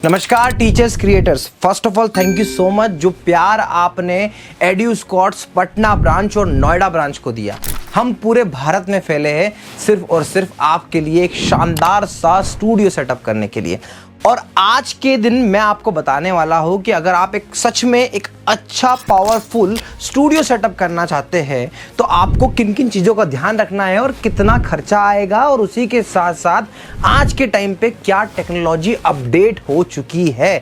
नमस्कार teachers creators, first of all thank you so much जो प्यार आपने एड्यूस्कॉट्स पटना ब्रांच और नोएडा ब्रांच को दिया। हम पूरे भारत में फैले हैं सिर्फ और सिर्फ आपके लिए एक शानदार सा स्टूडियो सेटअप करने के लिए। और आज के दिन मैं आपको बताने वाला हूं कि अगर आप एक सच में एक अच्छा पावरफुल स्टूडियो सेटअप करना चाहते हैं तो आपको किन किन चीज़ों का ध्यान रखना है और कितना खर्चा आएगा, और उसी के साथ साथ आज के टाइम पे क्या टेक्नोलॉजी अपडेट हो चुकी है।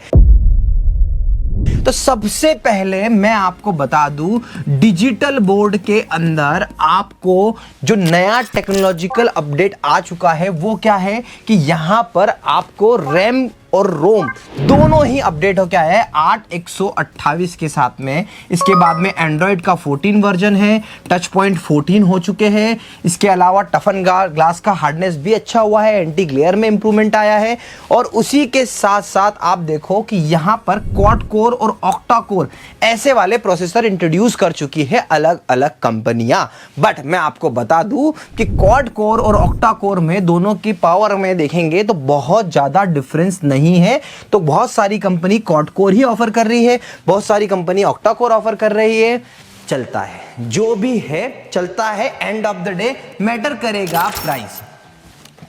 तो सबसे पहले मैं आपको बता दूं, डिजिटल बोर्ड के अंदर आपको जो नया टेक्नोलॉजिकल अपडेट आ चुका है वो क्या है कि यहां पर आपको रैम और रोम दोनों ही अपडेट हो क्या है 8/128 के साथ में। इसके बाद में एंड्रॉयड का 14 वर्जन है, टच पॉइंट 14 हो चुके हैं। इसके अलावा टफन ग्लास का हार्डनेस भी अच्छा हुआ है, एंटी ग्लेयर में इंप्रूवमेंट आया है। और उसी के साथ साथ आप देखो कि यहां पर क्वाड कोर और ऑक्टा कोर ऐसे वाले प्रोसेसर इंट्रोड्यूस कर चुकी है अलग अलग कंपनियां। बट मैं आपको बता दूं कि क्वाड कोर और ऑक्टा कोर में दोनों की पावर में देखेंगे तो बहुत ज्यादा डिफरेंस नहीं है। तो बहुत सारी कंपनी क्वाड कोर ही ऑफर कर रही है, बहुत सारी कंपनी ऑक्टा कोर ऑफर कर रही है। चलता है, जो भी है चलता है। End of the day matter करेगा प्राइस,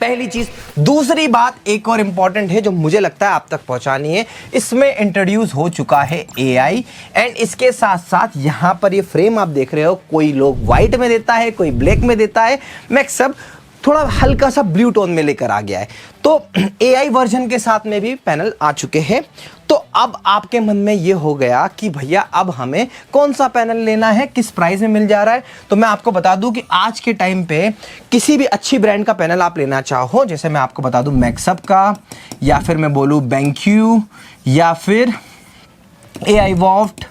पहली चीज। दूसरी बात एक और इंपॉर्टेंट है जो मुझे लगता है आप तक पहुंचानी है, इसमें इंट्रोड्यूस हो चुका है एआई। एंड इसके साथ साथ यहां पर ये फ्रेम आप देख रहे हो, कोई लोग व्हाइट में देता है, कोई ब्लैक में देता है, मैक्सअप थोड़ा हल्का सा ब्लू टोन में लेकर आ गया है। तो एआई वर्जन के साथ में भी पैनल आ चुके हैं। तो अब आपके मन में ये हो गया कि भैया अब हमें कौन सा पैनल लेना है, किस प्राइस में मिल जा रहा है। तो मैं आपको बता दूं कि आज के टाइम पे किसी भी अच्छी ब्रांड का पैनल आप लेना चाहो, जैसे मैं आपको बता दूं मैक्सअप का, या फिर मैं बोलूं बेंक्यू, या फिर एआई वॉफ्ट,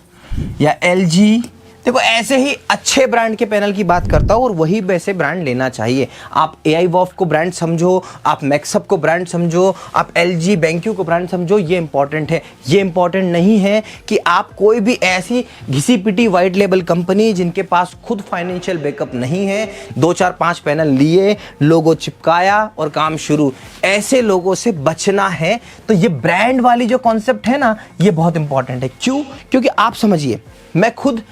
या एलजी, देखो ऐसे ही अच्छे ब्रांड के पैनल की बात करता हूं और वही वैसे ब्रांड लेना चाहिए। आप एआई वॉफ को ब्रांड समझो, आप मैक्सअप को ब्रांड समझो, आप एलजी बेंक्यू को ब्रांड समझो, ये इंपॉर्टेंट है। ये इंपॉर्टेंट नहीं है कि आप कोई भी ऐसी घिसी पिटी वाइट लेबल कंपनी जिनके पास खुद फाइनेंशियल बैकअप नहीं है, 2-4-5 पैनल लिए, लोगो चिपकाया और काम शुरू, ऐसे लोगों से बचना है। तो ये ब्रांड वाली जो कॉन्सेप्ट है ना, ये बहुत इंपॉर्टेंट है। क्यों? क्योंकि आप समझिए, मैं खुद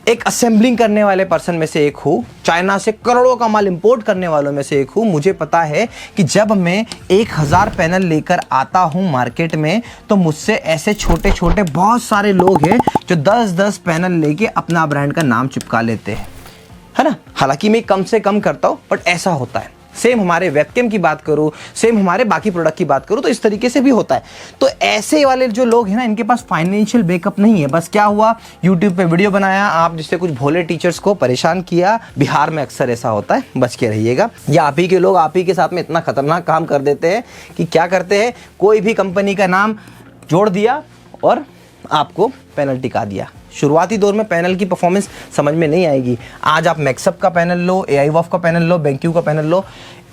एक असेंबलिंग करने वाले पर्सन में से एक हूँ, चाइना से करोड़ों का माल इंपोर्ट करने वालों में से एक हूँ। मुझे पता है कि जब मैं 1000 पैनल लेकर आता हूँ मार्केट में, तो मुझसे ऐसे छोटे छोटे बहुत सारे लोग हैं जो 10-10 पैनल लेके अपना ब्रांड का नाम चिपका लेते हैं, है ना। हालांकि मैं कम से कम करता हूँ, बट ऐसा होता है। सेम हमारे वेबकैम की बात करूँ, सेम हमारे बाकी प्रोडक्ट की बात करूँ, तो इस तरीके से भी होता है। तो ऐसे वाले जो लोग हैं ना, इनके पास फाइनेंशियल बैकअप नहीं है। बस क्या हुआ, यूट्यूब पे वीडियो बनाया, आप जिससे कुछ भोले टीचर्स को परेशान किया। बिहार में अक्सर ऐसा होता है, बच के रहिएगा। या आप ही के लोग आप ही के साथ में इतना खतरनाक काम कर देते हैं कि क्या करते हैं, कोई भी कंपनी का नाम जोड़ दिया और आपको पैनल टिका दिया। शुरुआती दौर में पैनल की परफॉर्मेंस समझ में नहीं आएगी। आज आप मैक्सअप का पैनल लो, एआई वॉफ का पैनल लो, बेंक्यू का पैनल लो,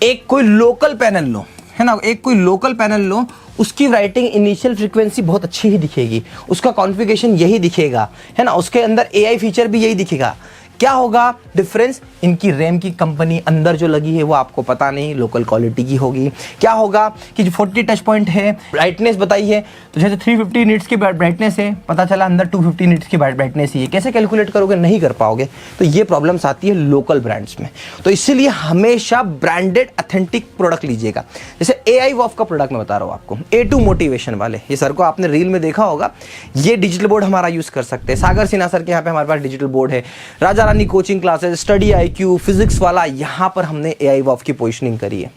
एक कोई लोकल पैनल लो, है ना, एक कोई लोकल पैनल लो, उसकी राइटिंग इनिशियल फ्रीक्वेंसी बहुत अच्छी ही दिखेगी, उसका कॉन्फ़िगरेशन यही दिखेगा, है ना, उसके अंदर एआई फीचर भी यही दिखेगा। क्या होगा डिफरेंस, इनकी रैम की कंपनी अंदर जो लगी है वो आपको पता नहीं, लोकल क्वालिटी की होगी। क्या होगा कि जो 40 टच पॉइंट है, ब्राइटनेस बताई है, तो जैसे 350 निट्स की ब्राइटनेस है, पता चला अंदर 250 निट्स की ब्राइटनेस ही है। कैसे कैलकुलेट करोगे, नहीं कर पाओगे। तो ये प्रॉब्लम्स आती है लोकल ब्रांड्स में। तो इसीलिए हमेशा ब्रांडेड ऑथेंटिक प्रोडक्ट लीजिएगा। जैसे एआई वॉफ का प्रोडक्ट मैं बता रहा हूँ आपको, A2 मोटिवेशन वाले, ये सर को आपने रील में देखा होगा। ये डिजिटल बोर्ड हमारा यूज कर सकते हैं। सागर सिन्हा सर के यहाँ पे हमारे पास डिजिटल बोर्ड है। Raja Rani coaching classes, study IQ, physics वाला, यहां पर हमने एआई वॉफ की पोजीशनिंग करी है,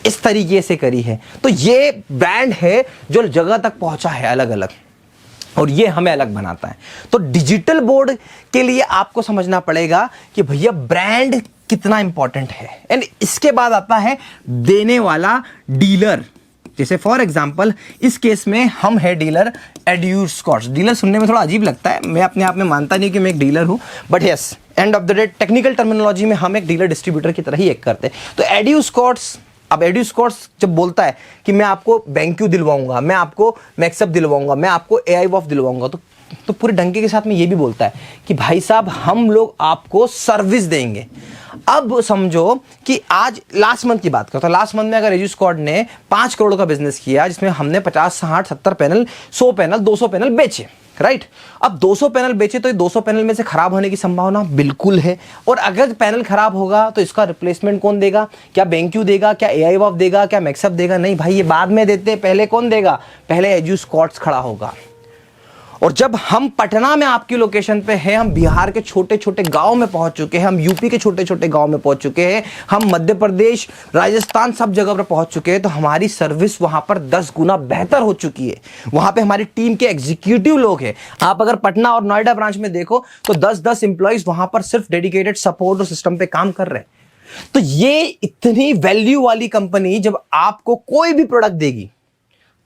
इस तरीके से करी है। तो ये ब्रांड है जो जगह तक पहुंचा है अलग अलग, और ये हमें अलग बनाता है। तो डिजिटल बोर्ड के लिए आपको समझना पड़ेगा कि भैया ब्रांड कितना इंपॉर्टेंट है। एंड इसके बाद आता है देने वाला डीलर। जैसे फॉर एग्जाम्पल इस केस में हम है डीलर एड्यूस्कॉट्स। डीलर सुनने में थोड़ा अजीब लगता है, मैं अपने आप में मानता नहीं कि मैं एक डीलर हूं, but yes, end of the day technical terminology में हम एक डीलर डिस्ट्रीब्यूटर की तरह ही एक करते हैं। तो एड्यूस्कॉट्स, अब एड्यूस्कॉट्स जब बोलता है कि मैं आपको बेंक्यू दिलवाऊंगा, मैं आपको मैक्सअप दिलवाऊंगा, मैं आपको एआई वॉफ दिलवाऊंगा, तो पूरे डंके के साथ में ये भी बोलता है कि भाई साहब हम लोग आपको सर्विस देंगे, अब समझो कि आज लास्ट मंथ की बात करता हूं, लास्ट मंथ में अगर एड्यू स्क्वाड ने 5 करोड़ का बिजनेस किया, जिसमें हमने 50, 60, 70 पैनल, 100 पैनल, 200 पैनल बेचे, राइट। अब 200 पैनल बेचे तो ये 200 पैनल में से खराब होने की संभावना बिल्कुल है, और अगर पैनल खराब होगा तो इसका रिप्लेसमेंट कौन देगा? क्या BenQ देगा, क्या AI वॉफ देगा, क्या मैक्सअप देगा? नहीं भाई, ये बाद में देते, पहले कौन देगा? पहले एड्यू स्क्वाड्स खड़ा होगा। और जब हम पटना में आपकी लोकेशन पे हैं, हम बिहार के छोटे छोटे गांव में पहुंच चुके हैं, हम यूपी के छोटे छोटे गांव में पहुंच चुके हैं, हम मध्य प्रदेश, राजस्थान, सब जगह पर पहुंच चुके हैं, तो हमारी सर्विस वहां पर 10 गुना बेहतर हो चुकी है। वहां पे हमारी टीम के एग्जीक्यूटिव लोग हैं। आप अगर पटना और नोएडा ब्रांच में देखो तो 10-10 एम्प्लॉइज वहां पर सिर्फ डेडिकेटेड सपोर्ट और सिस्टम पे काम कर रहे हैं। तो ये इतनी वैल्यू वाली कंपनी जब आपको कोई भी प्रोडक्ट देगी,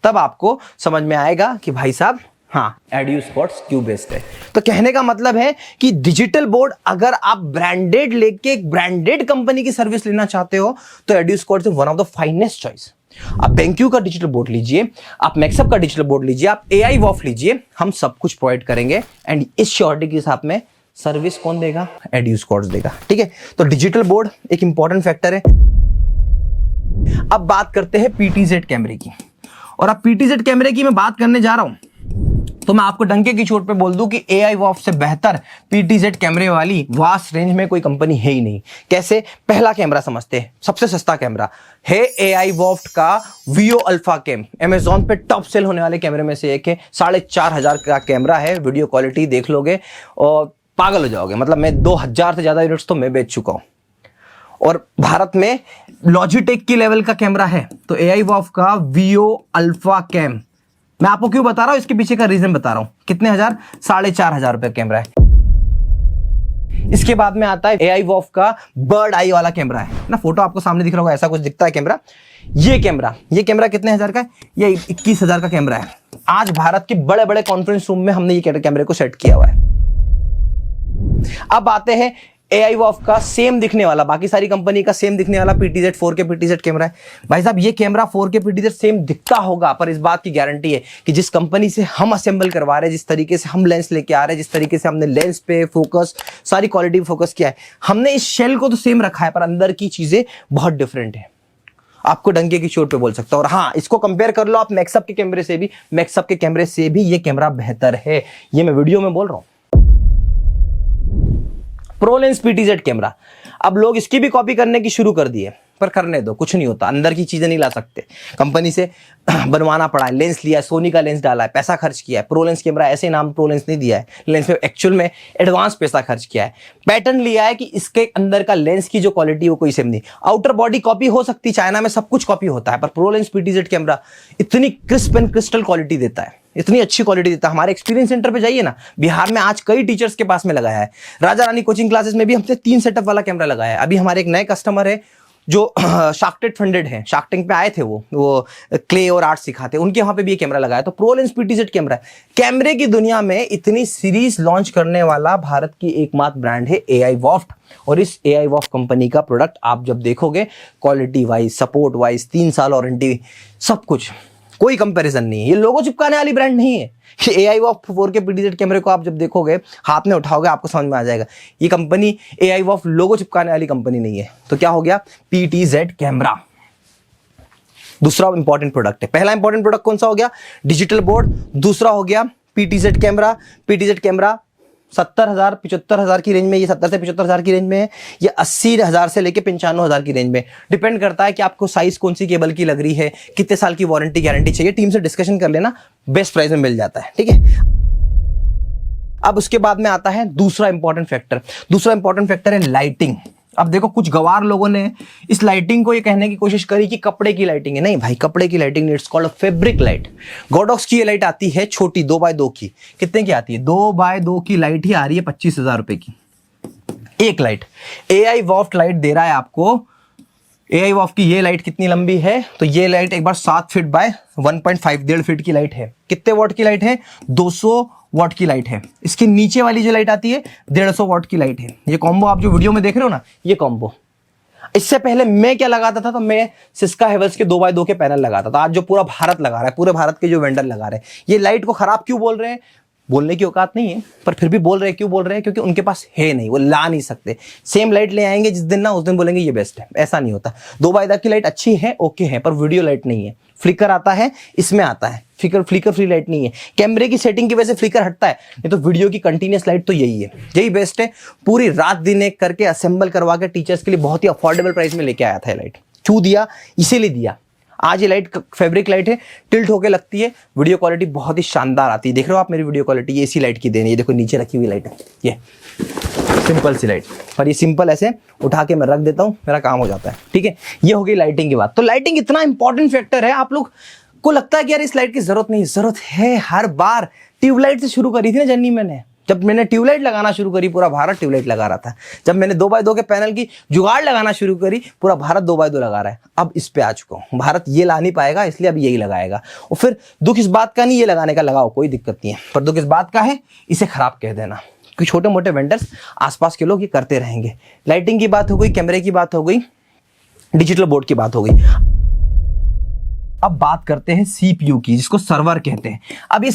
तब आपको समझ में आएगा कि भाई साहब, हाँ, एड्यू स्क्वाड्स क्यों बेस्ट है। तो कहने का मतलब है कि डिजिटल बोर्ड, अगर आप ब्रांडेड लेके एक ब्रांडेड कंपनी की सर्विस लेना चाहते हो तो Edu Squads is one of the finest choice. आप BenQ का डिजिटल बोर्ड लीजिए, आप मैक्सअप का डिजिटल बोर्ड लीजिए, आप AI वॉफ लीजिए, हम सब कुछ प्रोवाइड करेंगे। एंड इस श्योरिटी के साथ में सर्विस कौन देगा? एड्यू स्क्वाड्स देगा, ठीक है। तो डिजिटल बोर्ड एक इंपॉर्टेंट फैक्टर है। अब बात करते हैं PTZ कैमरे की, और अब PTZ कैमरे की मैं बात करने जा रहा हूं तो मैं आपको डंके की चोट पे बोल दूं कि AI वॉफ से बेहतर PTZ कैमरे वाली वास्ट रेंज में कोई कंपनी है ही नहीं। कैसे? पहला कैमरा समझते हैं, सबसे सस्ता कैमरा है AI वॉफ का VO अल्फा कैम। अमेजॉन पे टॉप सेल होने वाले कैमरे में से एक है। 4,500 का कैमरा है। वीडियो क्वालिटी देख लोगे और पागल हो जाओगे। मतलब मैं 2,000 से ज्यादा यूनिट्स तो मैं बेच चुका हूं। और भारत में लॉजिटेक की लेवल का कैमरा है तो AI वॉफ का VO अल्फा कैम। मैं आपको क्यों बता रहा हूं, इसके पीछे का रीजन बता रहा हूं। कितने हजार? 4,500 रुपए कैमरा है। इसके बाद में आता है AI वॉफ का बर्ड आई वाला कैमरा है ना, फोटो आपको सामने दिख रहा होगा, ऐसा कुछ दिखता है कैमरा। ये कैमरा कितने हजार का है? ये 21,000 का कैमरा है। आज भारत के बड़े बड़े कॉन्फ्रेंस रूम में हमने ये कैमरे को सेट किया हुआ है। अब आते हैं AI वॉफ का सेम दिखने वाला, बाकी सारी कंपनी का सेम दिखने वाला PTZ 4K PTZ कैमरा है। भाई साहब, ये कैमरा 4K PTZ सेम दिखता होगा, पर इस बात की गारंटी है कि जिस कंपनी से हम असेंबल करवा रहे हैं, जिस तरीके से हम लेंस लेके आ रहे हैं, जिस तरीके से हमने लेंस पे फोकस, सारी क्वालिटी पे फोकस किया है, हमने इस शेल को तो सेम रखा है, पर अंदर की चीजें बहुत डिफरेंट है। आपको डंके की चोट पे बोल सकता हूं। और हाँ, इसको कंपेयर कर लो आप मैक्सअप के कैमरे से भी। मैक्सअप के कैमरे से भी ये कैमरा बेहतर है, ये मैं वीडियो में बोल रहा हूं। प्रोलेंस PTZ कैमरा, अब लोग इसकी भी कॉपी करने की शुरू कर दिए, पर करने दो, कुछ नहीं होता। अंदर की चीजें नहीं ला सकते, कंपनी से बनवाना पड़ा है। लेंस लिया है, सोनी का लेंस डाला है, पैसा खर्च किया है। प्रोलेंस कैमरा ऐसे नाम प्रोलेंस नहीं दिया है, लेंस में एक्चुअल में एडवांस पैसा खर्च किया है। पैटर्न लिया है कि इसके अंदर का लेंस की जो क्वालिटी वो कोई सेम नहीं। आउटर बॉडी कॉपी हो सकती, चाइना में सब कुछ कॉपी होता है, पर प्रोलेंस PTZ कैमरा इतनी क्रिस्प एंड क्रिस्टल क्वालिटी देता है, इतनी अच्छी क्वालिटी देता है। हमारे एक्सपीरियंस सेंटर पे जाइए ना, बिहार में आज कई टीचर्स के पास में लगाया है। राजा रानी कोचिंग क्लासेस में भी हमने 3 सेटअप वाला कैमरा लगाया है। अभी हमारे एक नए कस्टमर है जो शार्क टैंक फंडेड है, शार्क टैंक पे आए थे, वो क्ले और आर्ट सिखाते, उनके वहां पे भी ये कैमरा लगाया। तो प्रोलेंस PTZ कैमरा है। कैमरे की दुनिया में इतनी सीरीज लॉन्च करने वाला भारत की एकमात्र ब्रांड है AI वॉफ। और इस AI वॉफ कंपनी का प्रोडक्ट आप जब देखोगे, क्वालिटी वाइज, सपोर्ट वाइज, 3 साल वारंटी, सब कुछ, कोई कंपैरिजन नहीं है। ये लोगो चिपकाने वाली ब्रांड नहीं है। AI वॉफ 4K PTZ कैमरे को आप जब देखोगे, हाथ में उठाओगे, आपको समझ में आ जाएगा ये कंपनी AI वॉफ लोगो चिपकाने वाली कंपनी नहीं है। तो क्या हो गया? PTZ कैमरा दूसरा इंपॉर्टेंट प्रोडक्ट है। पहला इंपॉर्टेंट प्रोडक्ट कौन सा हो गया? Digital board. दूसरा हो गया PTZ कैमरा। PTZ कैमरा 70,000 75,000 की रेंज में, ये 70 से 75,000 की रेंज में है। ये 80,000 से लेके 95,000 की रेंज में। डिपेंड करता है कि आपको साइज कौन सी केबल की लग रही है, कितने साल की वारंटी गारंटी चाहिए। टीम से डिस्कशन कर लेना, बेस्ट प्राइस में मिल जाता है, ठीक है। अब उसके बाद में आता है दूसरा इंपॉर्टेंट फैक्टर। दूसरा इंपॉर्टेंट फैक्टर है लाइटिंग। अब देखो, कुछ गवार लोगों ने इस लाइटिंग को ये कहने की कोशिश करी कि कपड़े की लाइटिंग है। नहीं भाई, कपड़े की लाइटिंग नहीं, it's called fabric light. Godox की ये लाइट आती है छोटी, 2x2 की। कितने की आती है? 2x2 की लाइट ही आ रही है 25,000 रुपए की एक लाइट। AI वॉफ लाइट दे रहा है आपको। AI वॉफ की ये लाइट कितनी लंबी है? तो ये लाइट एक बार 7 फीट बाय 1.5 1.5 फीट की लाइट है। कितने वॉट की लाइट है? 200 वॉट की लाइट है। इसके नीचे वाली जो लाइट आती है 150 वॉट की लाइट है। ये कॉम्बो आप जो वीडियो में देख रहे हो ना, ये कॉम्बो। इससे पहले मैं क्या लगाता था? तो मैं सिस्का हेवल्स के 2x2 के पैनल लगाता था। आज जो पूरा भारत लगा रहा है, पूरे भारत के जो वेंडर लगा रहे हैं, ये लाइट को खराब क्यों बोल रहे हैं? बोलने की औकात नहीं है, पर फिर भी बोल रहे हैं। क्यों बोल रहे हैं? क्योंकि उनके पास है नहीं, वो ला नहीं सकते। सेम लाइट ले आएंगे जिस दिन ना, उस दिन बोलेंगे ये बेस्ट है। ऐसा नहीं होता। 2x10 की लाइट अच्छी है, ओके है, पर वीडियो लाइट नहीं है। फ्लिकर आता है, इसमें आता है, फ्लिकर फ्री लाइट नहीं है। कैमरे की सेटिंग की वजह से फ्लिकर हटता है, नहीं तो वीडियो की कंटिन्यूस लाइट तो यही है, यही बेस्ट है। पूरी रात दिन एक करके असेंबल करवा के टीचर्स के लिए बहुत ही अफोर्डेबल प्राइस में लेके आया था लाइट। क्यों दिया? इसीलिए दिया। आज ये लाइट फैब्रिक लाइट है, टिल्ट होके लगती है, वीडियो क्वालिटी बहुत ही शानदार आती है। देख रहे हो आप मेरी वीडियो क्वालिटी? ये इसी लाइट की देन है। ये देखो नीचे रखी हुई लाइट है, ये सिंपल सी लाइट, पर ये सिंपल ऐसे उठा के मैं रख देता हूँ, मेरा काम हो जाता है। ठीक है, ये हो गई लाइटिंग की बात। तो लाइटिंग इतना इंपॉर्टेंट फैक्टर है। आप लोग को लगता है कि यार इस लाइट की जरूरत नहीं, जरूरत है। हर बार ट्यूबलाइट से शुरू करी थी ना जर्नी मैंने। जब मैंने ट्यूबलाइट लगाना शुरू करी, पूरा भारत ट्यूबलाइट लगा रहा था। जब मैंने 2x2 के पैनल की जुगाड़ लगाना शुरू करी, पूरा भारत 2x2 लगा रहा है। अब इस पे आ चुका हूं, भारत ये ला नहीं पाएगा, इसलिए अब यही लगाएगा। और फिर दुख इस बात का नहीं, ये लगाने का लगाओ, कोई दिक्कत नहीं है, पर दुख इस बात का है इसे खराब कह देना। क्योंकि छोटे मोटे वेंडर्स आसपास के लोग ये करते रहेंगे। लाइटिंग की बात हो गई, कैमरे की बात हो गई, डिजिटल बोर्ड की बात हो गई। अब बात करते हैं सीपीयू की, जिसको सर्वर कहते हैं। अब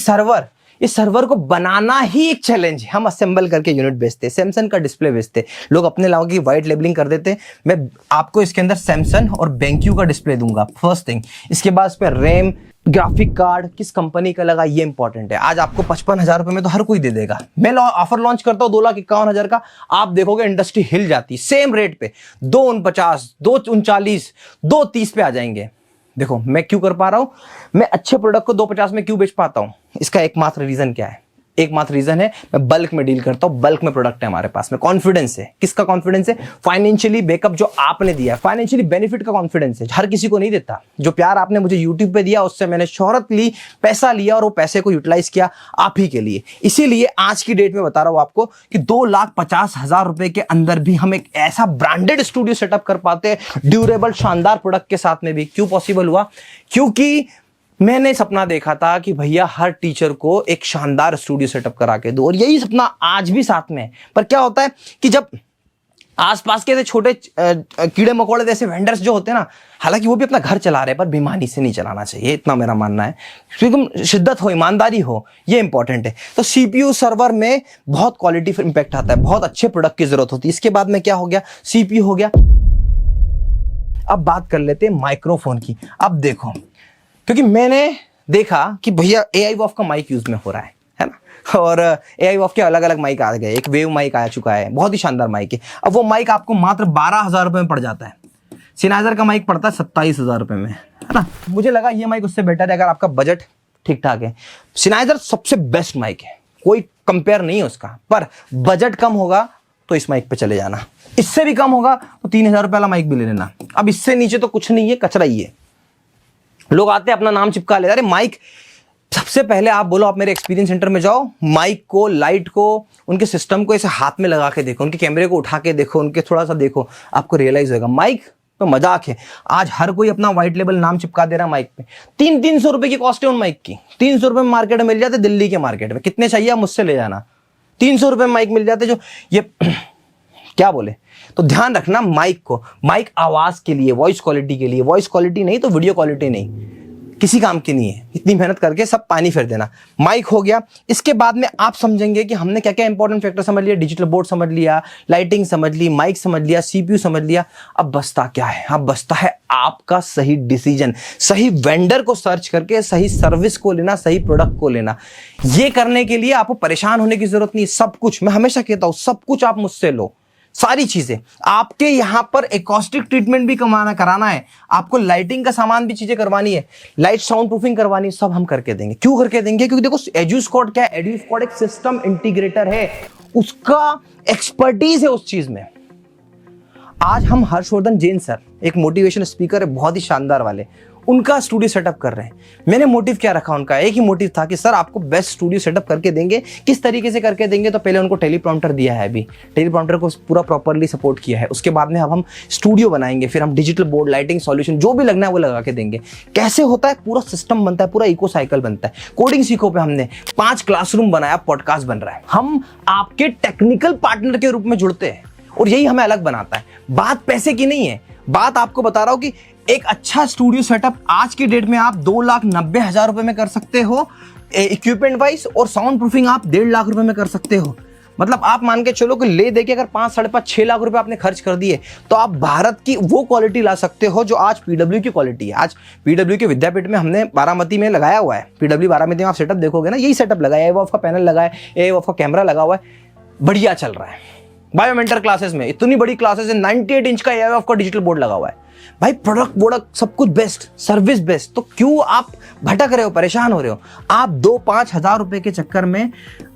इस सर्वर को बनाना ही एक चैलेंज है। हम असेंबल करके यूनिट बेचते, सैमसंग का डिस्प्ले बेचते, लोग अपने लाओ की व्हाइट लेबलिंग कर देते। मैं आपको इसके अंदर सैमसंग और बेंक्यू का डिस्प्ले दूंगा, फर्स्ट थिंग। इसके बाद इस पर रैम, ग्राफिक कार्ड किस कंपनी का लगा, ये इंपॉर्टेंट है। आज आपको 55,000 रुपए में तो हर कोई दे देगा। मैं ऑफर लॉन्च करता हूं 2,51,000 का, आप देखोगे इंडस्ट्री हिल जाती। सेम रेट पे 249, 239, 230 पे आ जाएंगे। देखो मैं क्यों कर पा रहा हूं, मैं अच्छे प्रोडक्ट को 250 में क्यों बेच पाता हूं? इसका एकमात्र रीजन क्या है? एकमात्र रीजन है मैं बल्क में डील करता हूं, बल्क में प्रोडक्ट है हमारे पास में, कॉन्फिडेंस है। किसका कॉन्फिडेंस है? फाइनेंशियली बैकअप जो आपने दिया है, फाइनेंशियली बेनिफिट का कॉन्फिडेंस है। हर किसी को नहीं देता। जो प्यार आपने मुझे यूट्यूब पे दिया, उससे मैंने शोहरत ली, पैसा लिया, और वो पैसे को यूटिलाइज किया आप ही के लिए। इसीलिए आज की डेट में बता रहा हूं आपको कि 2,50,000 रुपए के अंदर भी हम एक ऐसा ब्रांडेड स्टूडियो सेटअप कर पाते हैं, ड्यूरेबल शानदार प्रोडक्ट के साथ में भी। क्यों पॉसिबल हुआ? क्योंकि मैंने सपना देखा था कि भैया हर टीचर को एक शानदार स्टूडियो सेटअप करा के दो, और यही सपना आज भी साथ में है। पर क्या होता है कि जब आसपास के छोटे कीड़े मकोड़े जैसे वेंडर्स जो होते हैं ना, हालांकि वो भी अपना घर चला रहे हैं, पर बेईमानी से नहीं चलाना चाहिए, इतना मेरा मानना है। क्योंकि शिद्दत हो, ईमानदारी हो, ये इंपॉर्टेंट है। तो सीपीयू सर्वर में बहुत क्वालिटी इंपैक्ट आता है, बहुत अच्छे प्रोडक्ट की जरूरत होती है। इसके बाद में क्या हो गया? सीपीयू हो गया। अब बात कर लेते हैं माइक्रोफोन की। अब देखो, क्योंकि मैंने देखा कि भैया AI वॉफ का माइक यूज में हो रहा है ना, और AI वॉफ के अलग अलग माइक आ गए। एक वेव माइक आ चुका है, बहुत ही शानदार माइक है। अब वो माइक आपको मात्र 12,000 रुपए में पड़ जाता है। सिनाइजर का माइक पड़ता है 27,000 रुपए में, है ना। मुझे लगा ये माइक उससे बेटर है अगर आपका बजट ठीक ठाक है। सिनाइजर सबसे बेस्ट माइक है, कोई कंपेयर नहीं है उसका, पर बजट कम होगा तो इस माइक पे चले जाना। इससे भी कम होगा तो 3,000 रुपए वाला माइक भी ले लेना। अब इससे नीचे तो कुछ नहीं है, कचरा ही है। लोग आते हैं अपना नाम चिपका लेते। अरे माइक सबसे पहले आप बोलो, आप मेरे एक्सपीरियंस सेंटर में जाओ, माइक को, लाइट को, उनके सिस्टम को ऐसे हाथ में लगा के देखो, उनके कैमरे को उठा के देखो, उनके थोड़ा सा देखो, आपको रियलाइज होगा माइक तो मजाक है। आज हर कोई अपना व्हाइट लेबल नाम चिपका दे रहा है माइक पे। 300 रुपए की कॉस्ट है उन माइक की। 300 रुपए में मार्केट में मिल जाते, दिल्ली के मार्केट में। कितने चाहिए आप मुझसे ले जाना। 300 रुपए में माइक मिल जाते, जो ये क्या बोले। तो ध्यान रखना माइक को, माइक आवाज के लिए, वॉइस क्वालिटी के लिए। वॉइस क्वालिटी नहीं तो वीडियो क्वालिटी नहीं, किसी काम की नहीं है। इतनी मेहनत करके सब पानी फेर देना। माइक हो गया। इसके बाद में आप समझेंगे कि हमने क्या क्या इंपॉर्टेंट फैक्टर समझ लिया। डिजिटल बोर्ड समझ लिया, लाइटिंग समझ ली, माइक समझ लिया, सीपीयू समझ लिया। अब बचता क्या है? अब बचता है आपका सही डिसीजन, सही वेंडर को सर्च करके सही सर्विस को लेना, सही प्रोडक्ट को लेना। ये करने के लिए आपको परेशान होने की जरूरत नहीं। सब कुछ, मैं हमेशा कहता हूं, सब कुछ आप मुझसे लो, सारी चीजें। आपके यहां पर एकॉस्टिक ट्रीटमेंट भी कराना है, आपको लाइटिंग का सामान भी चीजें करवानी है, लाइट साउंड प्रूफिंग करवानी है, सब हम करके देंगे। क्यों करके देंगे? क्योंकि देखो एड्यूस्कॉट क्या है? एड्यूस्कॉट एक सिस्टम इंटीग्रेटर है, उसका एक्सपर्टीज है उस चीज में। आज हम हर्षवर्धन जैन सर, एक मोटिवेशन स्पीकर है बहुत ही शानदार वाले, उनका स्टूडियो सेटअप कर रहे हैं। मैंने मोटिव क्या रखा उनका? एक ही मोटिव था कि सर आपको बेस्ट स्टूडियो सेटअप करके देंगे। किस तरीके से करके देंगे? तो पहले उनको टेलीप्रॉम्प्टर दिया है, अभी टेलीप्रॉम्प्टर को पूरा प्रॉपर्ली सपोर्ट किया है। उसके बाद में अब हम स्टूडियो बनाएंगे, फिर हम डिजिटल बोर्ड, लाइटिंग सॉल्यूशन, जो भी लगना है वो लगा के देंगे। कैसे होता है? पूरा सिस्टम बनता है, पूरा इको साइकिल बनता है। कोडिंग सीखो पे हमने 5 क्लासरूम बनाया, पॉडकास्ट बन रहा है। हम आपके टेक्निकल पार्टनर के रूप में जुड़ते हैं, और यही हमें अलग बनाता है। बात पैसे की नहीं है, बात आपको बता रहा हूं कि एक अच्छा स्टूडियो सेटअप आज की डेट में आप 2,90,000 रुपए में कर सकते हो। इक्विपमेंट वाइज और साउंड प्रूफिंग आप 1.5 लाख रुपए में कर सकते हो। मतलब आप मान के चलो कि ले दे के अगर 5, 5.5, 6 लाख रुपए आपने खर्च कर दिए तो आप भारत की वो क्वालिटी ला सकते हो जो आज पीडब्ल्यू की क्वालिटी है। आज पीडब्ल्यू के विद्यापीठ में हमने बारामती में लगाया हुआ है, पीडब्ल्यू बारामती में आप सेटअप देखोगे ना, यही सेटअप लगाया है, वो आपका पैनल लगा है, ये वो आपका कैमरा लगा हुआ है, बढ़िया चल रहा है। बायोमेंटर क्लासेस में इतनी बड़ी क्लासेस है, 98 इंच का एआईएफ का डिजिटल बोर्ड लगा हुआ है भाई, प्रोडक्ट वोडक्ट सब कुछ बेस्ट, सर्विस बेस्ट। तो क्यों आप भटक रहे हो, परेशान हो रहे हो? आप 2-5 हजार रुपए के चक्कर में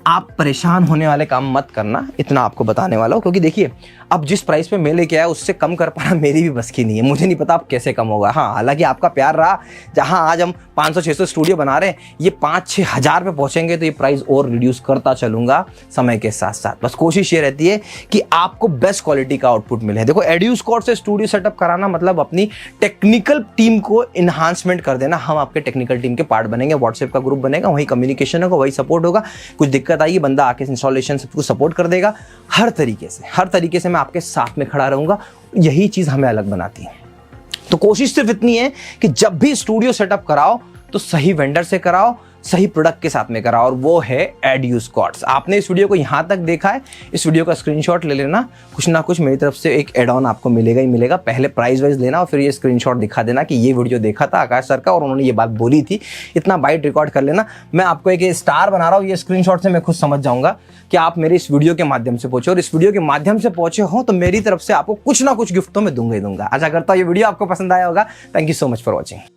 आप परेशान होने वाले काम मत करना, इतना आपको बताने वाला हूं। क्योंकि देखिए अब जिस प्राइस पे मैं लेके आया उससे कम कर पाना मेरी भी बस की नहीं है, मुझे नहीं पता आप कैसे कम होगा। हाँ, हालांकि आपका प्यार रहा, जहां आज हम 500-600 स्टूडियो बना रहे हैं, ये 5-6 हजार पे पहुंचेंगे तो ये प्राइस और रिड्यूस करता चलूंगा समय के साथ साथ। बस कोशिश ये रहती है कि आपको बेस्ट क्वालिटी का आउटपुट मिले। देखो एड्यूस्कॉर्ट से स्टूडियो सेटअप कराना मतलब अपनी टेक्निकल टीम को इन्हांसमेंट कर देना। हम आपके टेक्निकल टीम के पार्ट बनेंगे, व्हाट्सएप का ग्रुप बनेगा, वही कम्युनिकेशन होगा, वही सपोर्ट होगा। कुछ दिक्कत आएगी, बंदा आके इंस्टॉलेशन सबको सपोर्ट कर देगा। हर तरीके से मैं आपके साथ में खड़ा रहूंगा। यही चीज हमें अलग बनाती है। तो कोशिश सिर्फ इतनी है कि जब भी स्टूडियो सेटअप कराओ तो सही वेंडर से कराओ, सही प्रोडक्ट के साथ में कराओ, और वो है एड्यूस्कॉर्ट्स। आपने इस वीडियो को यहां तक देखा है, इस वीडियो का स्क्रीनशॉट ले लेना, कुछ ना कुछ मेरी तरफ से एक एड ऑन आपको मिलेगा ही मिलेगा। पहले प्राइस वाइज लेना और फिर ये स्क्रीनशॉट दिखा देना कि ये वीडियो देखा था आकाश सर का और उन्होंने ये बात बोली थी, इतना बाइट रिकॉर्ड कर लेना। मैं आपको एक स्टार बना रहा हूँ, ये स्क्रीनशॉट से मैं खुद समझ जाऊंगा कि आप मेरे इस वीडियो के माध्यम से पहुंचे, और इस वीडियो के माध्यम से पहुंचे हो तो मेरी तरफ से आपको कुछ ना कुछ गिफ्ट तो मैं दूंगा ही दूंगा। आशा करता हूँ ये वीडियो आपको पसंद आया होगा। Thank you so much for watching.